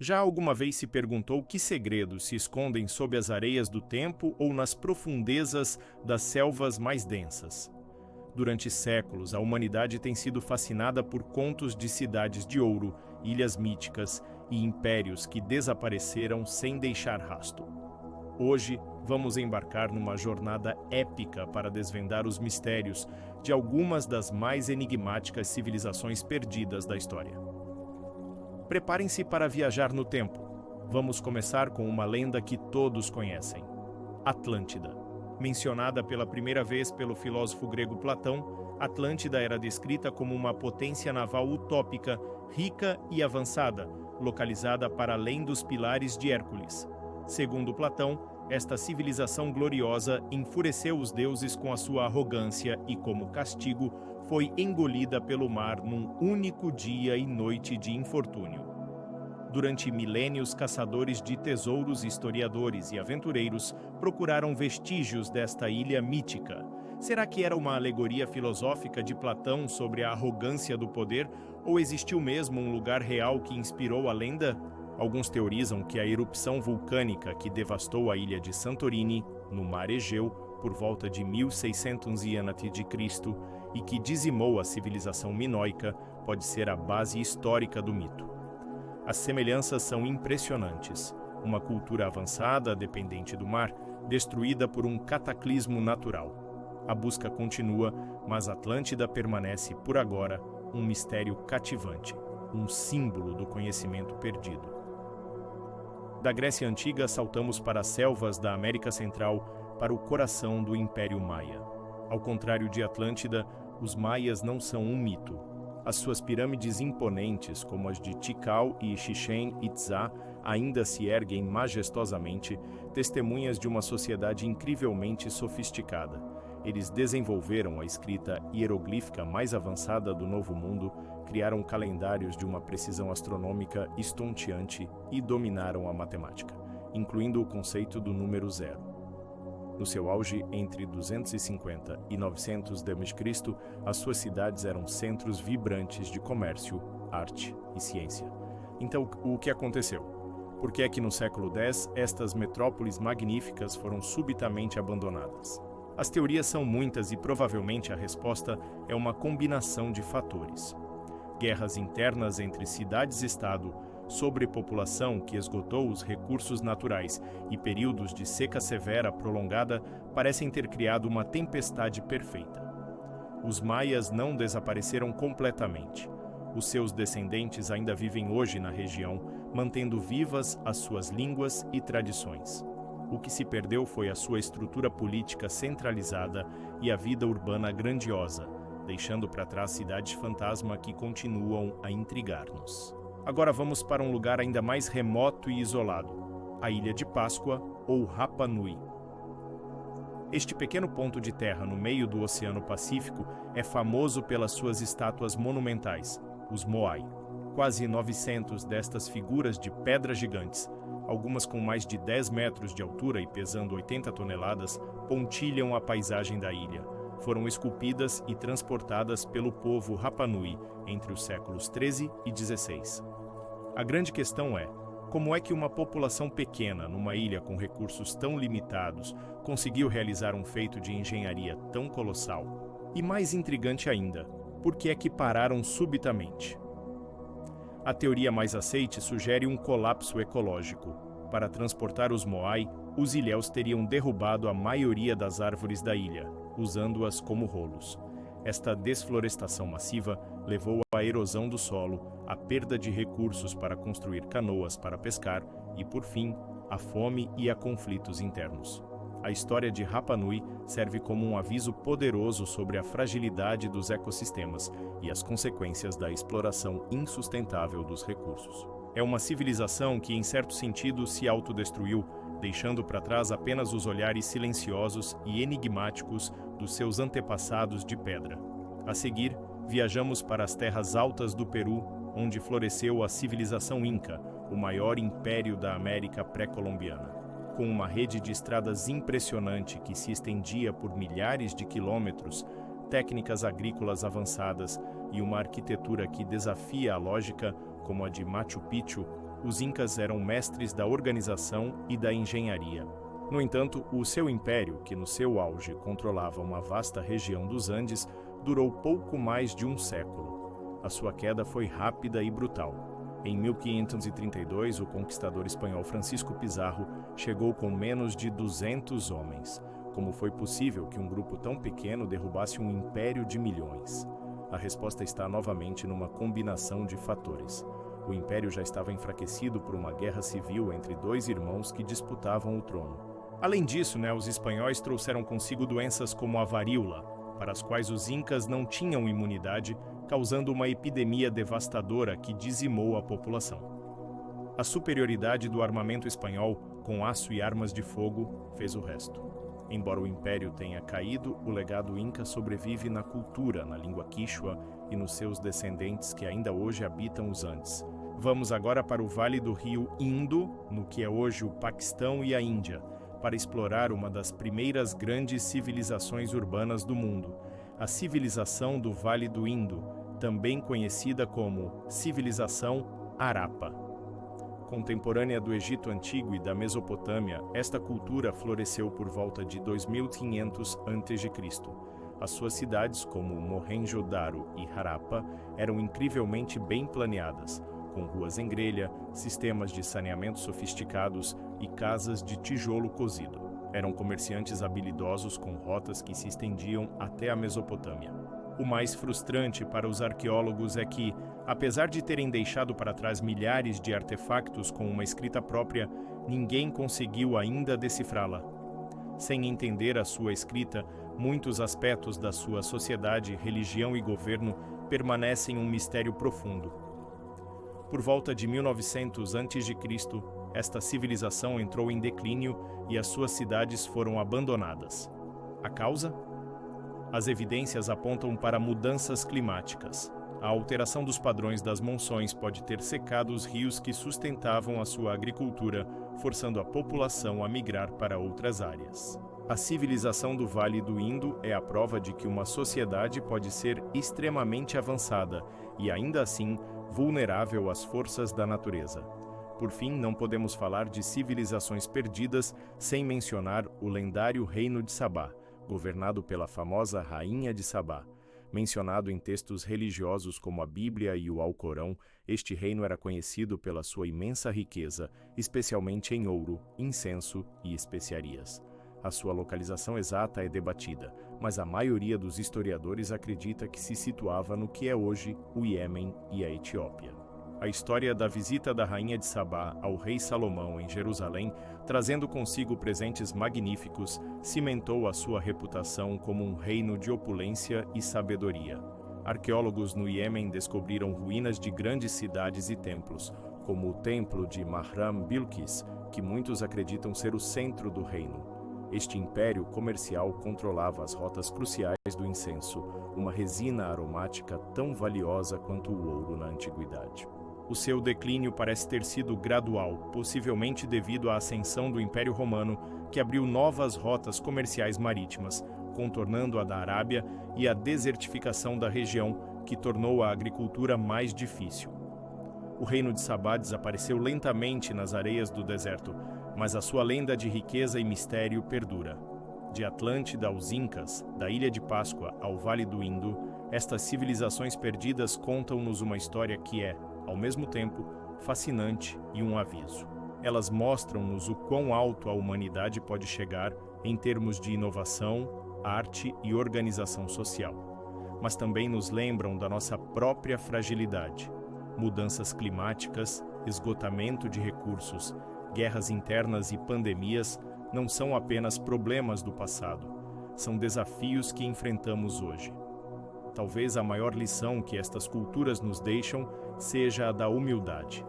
Já alguma vez se perguntou que segredos se escondem sob as areias do tempo ou nas profundezas das selvas mais densas? Durante séculos, a humanidade tem sido fascinada por contos de cidades de ouro, ilhas míticas e impérios que desapareceram sem deixar rastro. Hoje, vamos embarcar numa jornada épica para desvendar os mistérios de algumas das mais enigmáticas civilizações perdidas da história. Preparem-se para viajar no tempo. Vamos começar com uma lenda que todos conhecem: Atlântida. Mencionada pela primeira vez pelo filósofo grego Platão, Atlântida era descrita como uma potência naval utópica, rica e avançada, localizada para além dos pilares de Hércules. Segundo Platão, esta civilização gloriosa enfureceu os deuses com a sua arrogância e, como castigo, foi engolida pelo mar num único dia e noite de infortúnio. Durante milênios, caçadores de tesouros, historiadores e aventureiros procuraram vestígios desta ilha mítica. Será que era uma alegoria filosófica de Platão sobre a arrogância do poder, ou existiu mesmo um lugar real que inspirou a lenda? Alguns teorizam que a erupção vulcânica que devastou a ilha de Santorini, no mar Egeu, por volta de 1600 a.C., e que dizimou a civilização minoica, pode ser a base histórica do mito. As semelhanças são impressionantes. Uma cultura avançada, dependente do mar, destruída por um cataclismo natural. A busca continua, mas Atlântida permanece, por agora, um mistério cativante, um símbolo do conhecimento perdido. Da Grécia Antiga, saltamos para as selvas da América Central, para o coração do Império Maia. Ao contrário de Atlântida, os maias não são um mito. As suas pirâmides imponentes, como as de Tikal e Chichén Itzá, ainda se erguem majestosamente, testemunhas de uma sociedade incrivelmente sofisticada. Eles desenvolveram a escrita hieroglífica mais avançada do Novo Mundo, criaram calendários de uma precisão astronômica estonteante e dominaram a matemática, incluindo o conceito do número zero. No seu auge, entre 250 e 900 d.C., as suas cidades eram centros vibrantes de comércio, arte e ciência. Então, o que aconteceu? Por que é que no século X estas metrópoles magníficas foram subitamente abandonadas? As teorias são muitas e provavelmente a resposta é uma combinação de fatores. Guerras internas entre cidades-estado, sobrepopulação que esgotou os recursos naturais e períodos de seca severa prolongada parecem ter criado uma tempestade perfeita. Os maias não desapareceram completamente. Os seus descendentes ainda vivem hoje na região, mantendo vivas as suas línguas e tradições. O que se perdeu foi a sua estrutura política centralizada e a vida urbana grandiosa, deixando para trás cidades fantasma que continuam a intrigar-nos. Agora vamos para um lugar ainda mais remoto e isolado, a Ilha de Páscoa, ou Rapa Nui. Este pequeno ponto de terra no meio do Oceano Pacífico é famoso pelas suas estátuas monumentais, os Moai. Quase 900 destas figuras de pedra gigantes, algumas com mais de 10 metros de altura e pesando 80 toneladas, pontilham a paisagem da ilha. Foram esculpidas e transportadas pelo povo Rapa Nui entre os séculos 13 e 16. A grande questão é, como é que uma população pequena, numa ilha com recursos tão limitados, conseguiu realizar um feito de engenharia tão colossal? E mais intrigante ainda, por que é que pararam subitamente? A teoria mais aceite sugere um colapso ecológico. Para transportar os Moai, os ilhéus teriam derrubado a maioria das árvores da ilha, usando-as como rolos. Esta desflorestação massiva levou à erosão do solo, à perda de recursos para construir canoas para pescar e, por fim, à fome e a conflitos internos. A história de Rapa Nui serve como um aviso poderoso sobre a fragilidade dos ecossistemas e as consequências da exploração insustentável dos recursos. É uma civilização que, em certo sentido, se autodestruiu, deixando para trás apenas os olhares silenciosos e enigmáticos dos seus antepassados de pedra. A seguir, viajamos para as terras altas do Peru, onde floresceu a civilização Inca, o maior império da América pré-colombiana. Com uma rede de estradas impressionante que se estendia por milhares de quilômetros, técnicas agrícolas avançadas e uma arquitetura que desafia a lógica, como a de Machu Picchu, os incas eram mestres da organização e da engenharia. No entanto, o seu império, que no seu auge controlava uma vasta região dos Andes, durou pouco mais de um século. A sua queda foi rápida e brutal. Em 1532, o conquistador espanhol Francisco Pizarro chegou com menos de 200 homens. Como foi possível que um grupo tão pequeno derrubasse um império de milhões? A resposta está novamente numa combinação de fatores. O império já estava enfraquecido por uma guerra civil entre dois irmãos que disputavam o trono. Além disso, os espanhóis trouxeram consigo doenças como a varíola, para as quais os incas não tinham imunidade, causando uma epidemia devastadora que dizimou a população. A superioridade do armamento espanhol, com aço e armas de fogo, fez o resto. Embora o império tenha caído, o legado inca sobrevive na cultura, na língua quichua e nos seus descendentes que ainda hoje habitam os Andes. Vamos agora para o vale do rio Indo, no que é hoje o Paquistão e a Índia, para explorar uma das primeiras grandes civilizações urbanas do mundo, a civilização do Vale do Indo, também conhecida como Civilização Harappa. Contemporânea do Egito Antigo e da Mesopotâmia, esta cultura floresceu por volta de 2500 a.C. As suas cidades, como Mohenjo-Daro e Harappa, eram incrivelmente bem planeadas, com ruas em grelha, sistemas de saneamento sofisticados e casas de tijolo cozido. Eram comerciantes habilidosos com rotas que se estendiam até a Mesopotâmia. O mais frustrante para os arqueólogos é que, apesar de terem deixado para trás milhares de artefactos com uma escrita própria, ninguém conseguiu ainda decifrá-la. Sem entender a sua escrita, muitos aspectos da sua sociedade, religião e governo permanecem um mistério profundo. Por volta de 1900 a.C., esta civilização entrou em declínio e as suas cidades foram abandonadas. A causa? As evidências apontam para mudanças climáticas. A alteração dos padrões das monções pode ter secado os rios que sustentavam a sua agricultura, forçando a população a migrar para outras áreas. A civilização do Vale do Indo é a prova de que uma sociedade pode ser extremamente avançada e, ainda assim, vulnerável às forças da natureza. Por fim, não podemos falar de civilizações perdidas sem mencionar o lendário Reino de Sabá, governado pela famosa Rainha de Sabá. Mencionado em textos religiosos como a Bíblia e o Alcorão, este reino era conhecido pela sua imensa riqueza, especialmente em ouro, incenso e especiarias. A sua localização exata é debatida, mas a maioria dos historiadores acredita que se situava no que é hoje o Iêmen e a Etiópia. A história da visita da Rainha de Sabá ao rei Salomão em Jerusalém, trazendo consigo presentes magníficos, cimentou a sua reputação como um reino de opulência e sabedoria. Arqueólogos no Iêmen descobriram ruínas de grandes cidades e templos, como o templo de Mahram Bilqis, que muitos acreditam ser o centro do reino. Este império comercial controlava as rotas cruciais do incenso, uma resina aromática tão valiosa quanto o ouro na antiguidade. O seu declínio parece ter sido gradual, possivelmente devido à ascensão do Império Romano, que abriu novas rotas comerciais marítimas, contornando a da Arábia, e a desertificação da região, que tornou a agricultura mais difícil. O reino de Sabá desapareceu lentamente nas areias do deserto, mas a sua lenda de riqueza e mistério perdura. De Atlântida aos Incas, da Ilha de Páscoa ao Vale do Indo, estas civilizações perdidas contam-nos uma história que é, ao mesmo tempo, fascinante e um aviso. Elas mostram-nos o quão alto a humanidade pode chegar em termos de inovação, arte e organização social. Mas também nos lembram da nossa própria fragilidade. Mudanças climáticas, esgotamento de recursos, guerras internas e pandemias não são apenas problemas do passado, são desafios que enfrentamos hoje. Talvez a maior lição que estas culturas nos deixam seja a da humildade.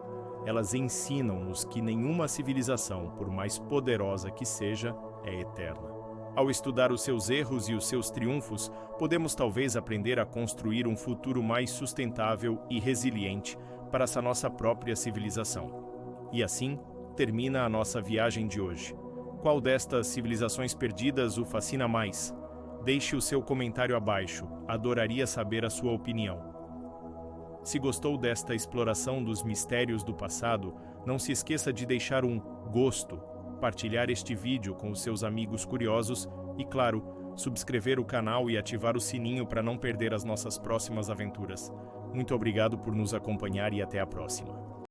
Elas ensinam-nos que nenhuma civilização, por mais poderosa que seja, é eterna. Ao estudar os seus erros e os seus triunfos, podemos talvez aprender a construir um futuro mais sustentável e resiliente para essa nossa própria civilização. E assim, termina a nossa viagem de hoje. Qual destas civilizações perdidas o fascina mais? Deixe o seu comentário abaixo, adoraria saber a sua opinião. Se gostou desta exploração dos mistérios do passado, Não se esqueça de deixar um gosto, partilhar este vídeo com os seus amigos curiosos e, claro, subscrever o canal e ativar o sininho para não perder as nossas próximas aventuras. Muito obrigado por nos acompanhar e até a próxima.